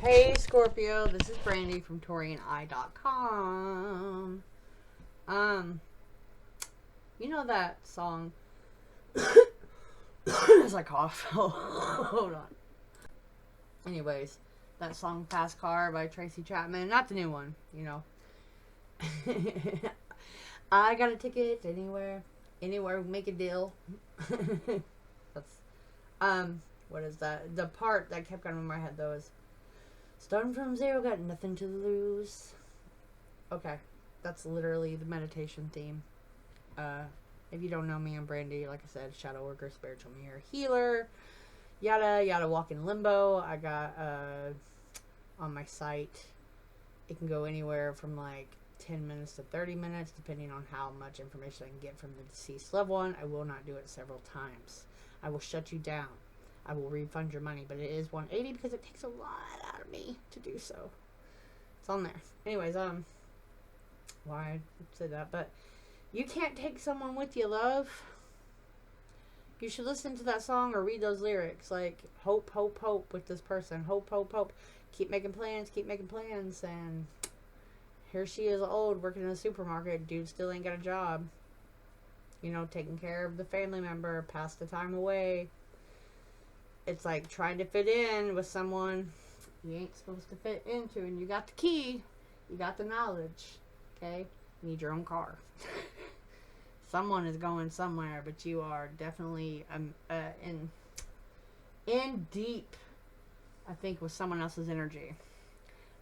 Hey Scorpio, this is Brandy from Taurean.com. You know that song? As I cough. Oh, hold on. Anyways, that song "Fast Car" by Tracy Chapman, not the new one. You know. I got a ticket anywhere, make a deal. That's what is that? The part that kept going in my head though is starting from zero, got nothing to lose. Okay, that's literally the meditation theme. If you don't know me, I'm Brandy. Like I said, shadow worker, spiritual mirror, healer, yada yada. Walk in limbo. I got on my site. It can go anywhere from like 10 minutes to 30 minutes, depending on how much information I can get from the deceased loved one. I will not do it several times. I will shut you down. I will refund your money, but it is $180 because it takes a lot out of me to do so. It's on there. Anyways, why I said that, but you can't take someone with you, love. You should listen to that song or read those lyrics, like hope, hope, hope with this person. Hope, hope, hope. Keep making plans, and here she is old, working in a supermarket. Dude still ain't got a job. You know, taking care of the family member, passed the time away. It's like trying to fit in with someone you ain't supposed to fit into, and you got the key, you got the knowledge, okay? You need your own car. Someone is going somewhere, but you are definitely in deep, I think, with someone else's energy.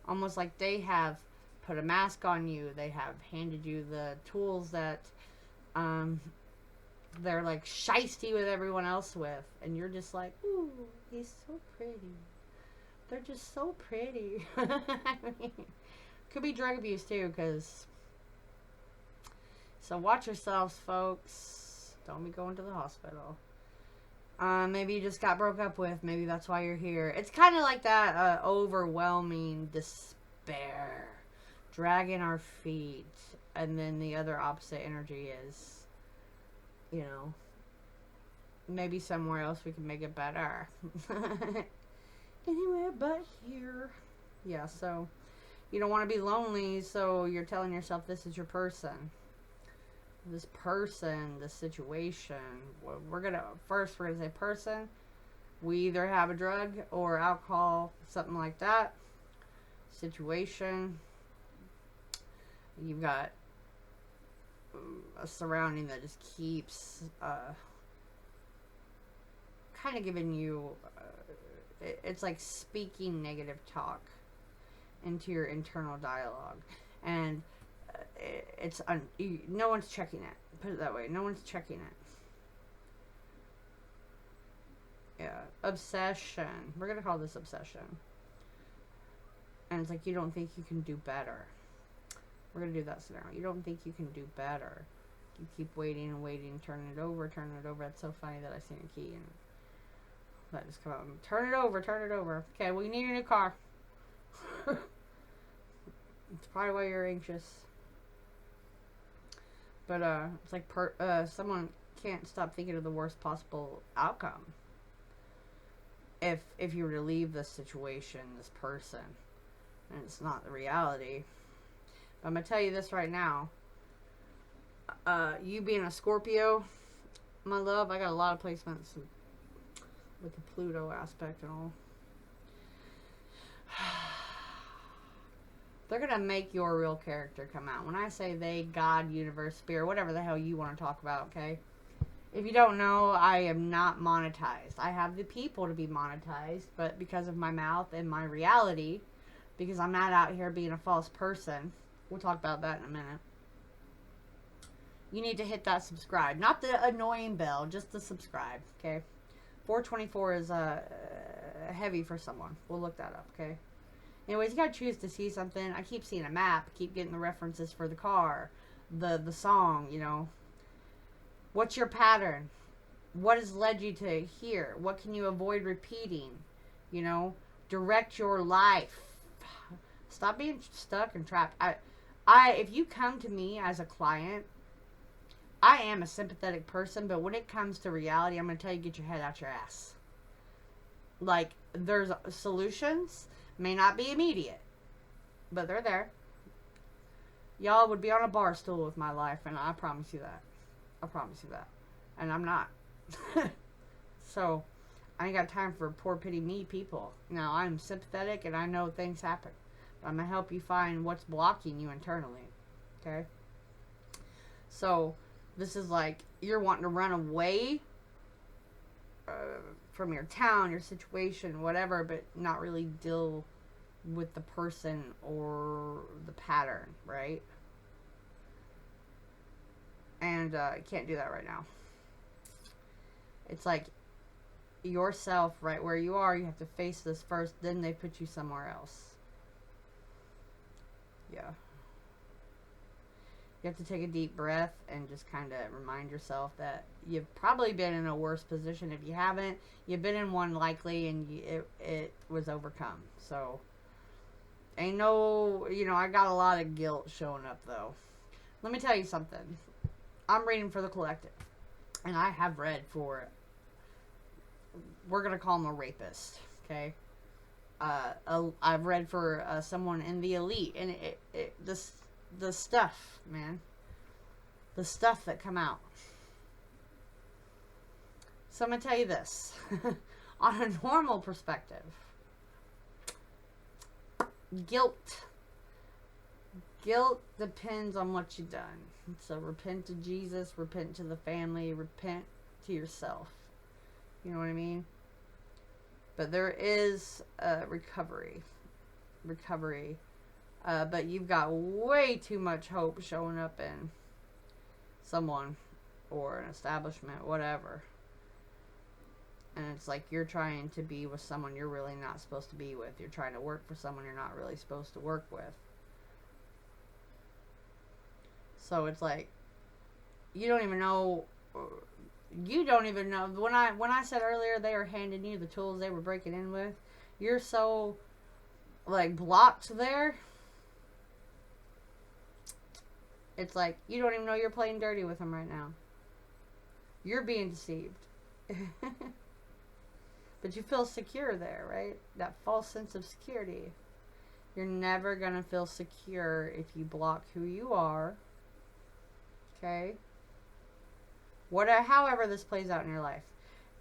Almost like they have put a mask on you. They have handed you the tools that they're like shisty with everyone else with, and you're just like, ooh, he's so pretty. They're just so pretty. I mean, could be drug abuse too, because so watch yourselves, folks. Don't be going to the hospital. Maybe you just got broke up with. Maybe that's why you're here. It's kind of like that overwhelming despair, dragging our feet, and then the other opposite energy is, you know, maybe somewhere else we can make it better. Anywhere but here. Yeah, so you don't want to be lonely, so you're telling yourself this is your person. This person, this situation. We're gonna say person. We either have a drug or alcohol, something like that. Situation. You've got a surrounding that just keeps kind of giving you it's like speaking negative talk into your internal dialogue, and it's no one's checking it. Put it that way. No one's checking it. Yeah, obsession. We're gonna call this obsession. And it's like, you don't think you can do better. We're gonna do that scenario. You don't think you can do better. You keep waiting and waiting, turning it over. It's so funny that I seen a key and that just come out. Turn it over. Okay, well, you need a new car. It's probably why you're anxious. But it's like someone can't stop thinking of the worst possible outcome. If you were to leave this situation, this person, and it's not the reality. But I'm gonna tell you this right now. You being a Scorpio, my love, I got a lot of placements with the Pluto aspect and all. They're gonna make your real character come out. When I say they, God, universe, spirit, whatever the hell you want to talk about, okay? If you don't know, I am not monetized. I have the people to be monetized, but because of my mouth and my reality, because I'm not out here being a false person, we'll talk about that in a minute. You need to hit that subscribe. Not the annoying bell, just the subscribe, okay? 424 is heavy for someone. We'll look that up, okay? Anyways, you gotta choose to see something. I keep seeing a map, keep getting the references for the car, the song, you know. What's your pattern? What has led you to here? What can you avoid repeating? You know, direct your life. Stop being stuck and trapped. If you come to me as a client, I am a sympathetic person, but when it comes to reality, I'm going to tell you, get your head out your ass. Like, there's solutions, May not be immediate, but they're there. Y'all would be on a bar stool with my life, and I promise you that. I promise you that. And I'm not. So, I ain't got time for poor pity me people. Now, I'm sympathetic and I know things happen. But I'm going to help you find what's blocking you internally. Okay? So, this is like you're wanting to run away from your town, your situation, whatever, but not really deal with the person or the pattern, right? And I can't do that right now. It's like yourself right where you are, you have to face this first, then they put you somewhere else. Yeah. You have to take a deep breath and just kind of remind yourself that you've probably been in a worse position. If you haven't, you've been in one likely, and it was overcome. So, ain't no, I got a lot of guilt showing up, though. Let me tell you something. I'm reading for the collective, and I have read for, we're going to call him a rapist, okay? I've read for someone in the elite, and the stuff, man. The stuff that come out. So I'm going to tell you this. On a normal perspective, guilt depends on what you've done. So repent to Jesus, repent to the family, repent to yourself. You know what I mean? But there is recovery. But you've got way too much hope showing up in someone or an establishment, whatever. And it's like you're trying to be with someone you're really not supposed to be with. You're trying to work for someone you're not really supposed to work with. So it's like you don't even know. When I said earlier they are handing you the tools they were breaking in with, you're so like blocked there. It's like you don't even know you're playing dirty with them right now. You're being deceived. But you feel secure there, right? That false sense of security. You're never going to feel secure if you block who you are. Okay? However this plays out in your life.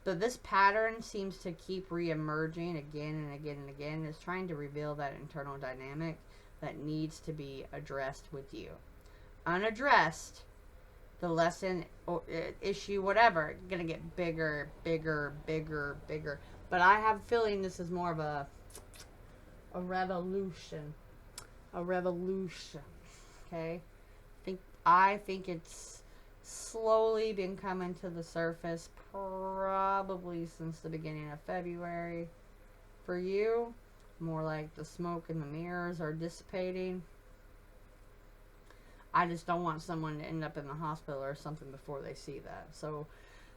But this pattern seems to keep re-emerging again and again and again. It's trying to reveal that internal dynamic that needs to be addressed with you. Unaddressed, the lesson, or issue, whatever, gonna get bigger. But I have a feeling this is more of a revolution. Okay? I think it's slowly been coming to the surface probably since the beginning of February. For you, more like the smoke and the mirrors are dissipating. I just don't want someone to end up in the hospital or something before they see that. So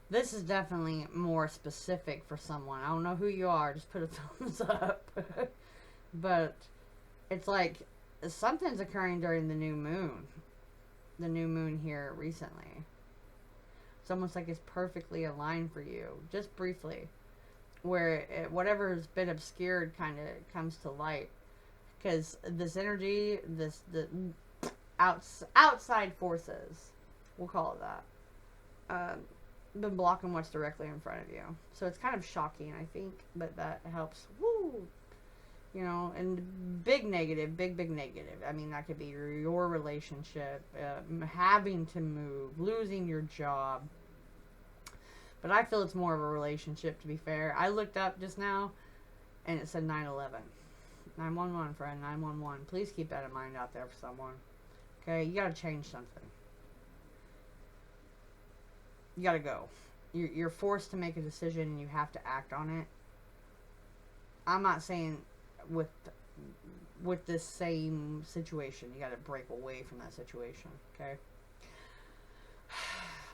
this is definitely more specific for someone. I don't know who you are. Just put a thumbs up. But it's like something's occurring during the new moon. The new moon here recently. It's almost like it's perfectly aligned for you. Just briefly. Where whatever has been obscured kind of comes to light. Because this energy, the outside forces, we'll call it that, been blocking what's directly in front of you. So it's kind of shocking, I think, but that helps. Woo! And big negative. I mean, that could be your relationship, having to move, losing your job. But I feel it's more of a relationship, to be fair. I looked up just now, and it said 9/11. 911, friend, 911. Please keep that in mind out there for someone. Okay, you gotta change something. You gotta go. You're forced to make a decision, and you have to act on it. I'm not saying with this same situation, you gotta break away from that situation, okay?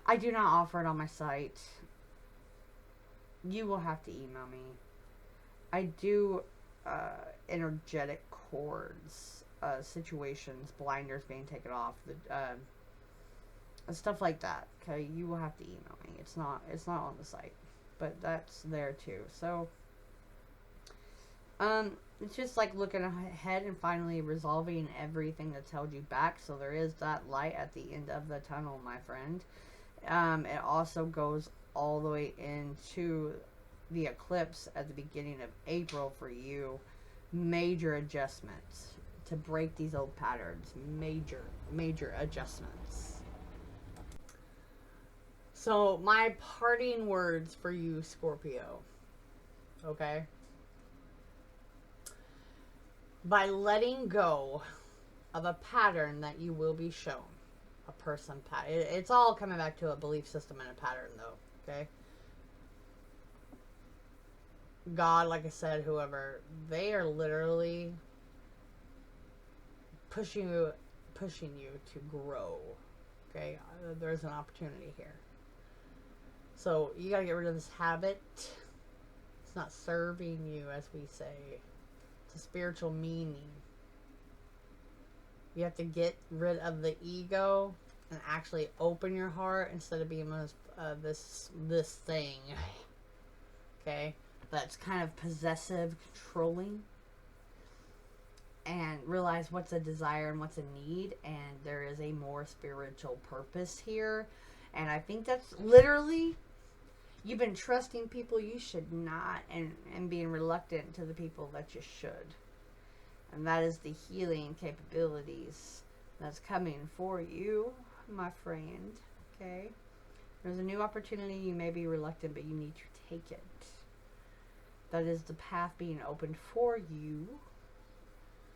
I do not offer it on my site. You will have to email me. I do energetic cords, situations, blinders being taken off, stuff like that. Okay, you will have to email me. It's not on the site, but that's there too. So, It's just like looking ahead and finally resolving everything that's held you back. So there is that light at the end of the tunnel, my friend. It also goes all the way into the eclipse at the beginning of April for you. Major adjustments to break these old patterns. Major adjustments. So my parting words for you, Scorpio. Okay? By letting go of a pattern that you will be shown. A person pattern. It's all coming back to a belief system and a pattern, though. Okay? God, like I said, whoever, they are literally pushing you to grow. Okay? There's an opportunity here. So you gotta get rid of this habit. It's not serving you, as we say. It's a spiritual meaning. You have to get rid of the ego and actually open your heart instead of being this thing. Okay? That's kind of possessive, controlling. And realize what's a desire and what's a need. And there is a more spiritual purpose here. And I think that's literally, you've been trusting people you should not, and being reluctant to the people that you should. And that is the healing capabilities that's coming for you, my friend. Okay? There's a new opportunity. You may be reluctant, but you need to take it. That is the path being opened for you.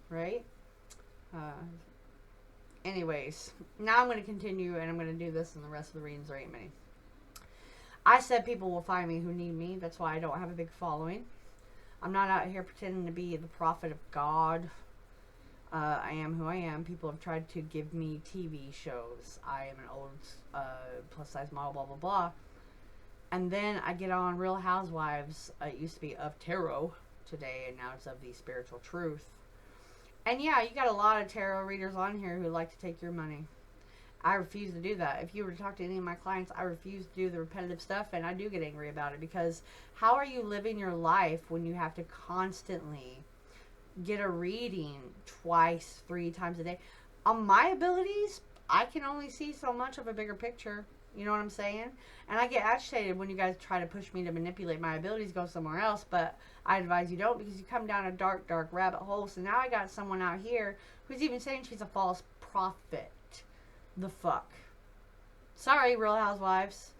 Right? Anyways, now I'm going to continue, and I'm going to do this, and the rest of the readings there ain't many. I said people will find me who need me. That's why I don't have a big following. I'm not out here pretending to be the prophet of God. I am who I am. People have tried to give me TV shows. I am an old plus size model, blah, blah, blah. And then I get on Real Housewives. It used to be of tarot today, and now it's of the spiritual truth. And yeah, you got a lot of tarot readers on here who like to take your money. I refuse to do that. If you were to talk to any of my clients, I refuse to do the repetitive stuff, and I do get angry about it, because how are you living your life when you have to constantly get a reading twice, 3 times a day? On my abilities, I can only see so much of a bigger picture. You know what I'm saying? And I get agitated when you guys try to push me to manipulate my abilities, go somewhere else, but I advise you don't, because you come down a dark, dark rabbit hole. So now I got someone out here who's even saying she's a false prophet. The fuck. Sorry, Real Housewives.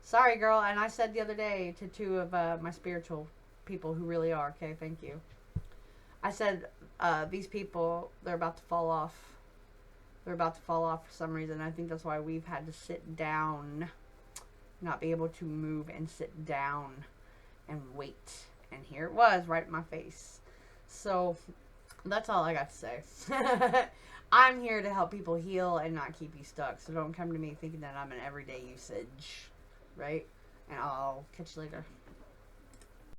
Sorry, girl. And I said the other day to 2 of my spiritual people who really are. Okay, thank you. I said, these people, they're about to fall off. They're about to fall off for some reason. I think that's why we've had to sit down. Not be able to move and sit down and wait. And here it was, right in my face. So, that's all I got to say. I'm here to help people heal and not keep you stuck. So don't come to me thinking that I'm an everyday usage. Right? And I'll catch you later.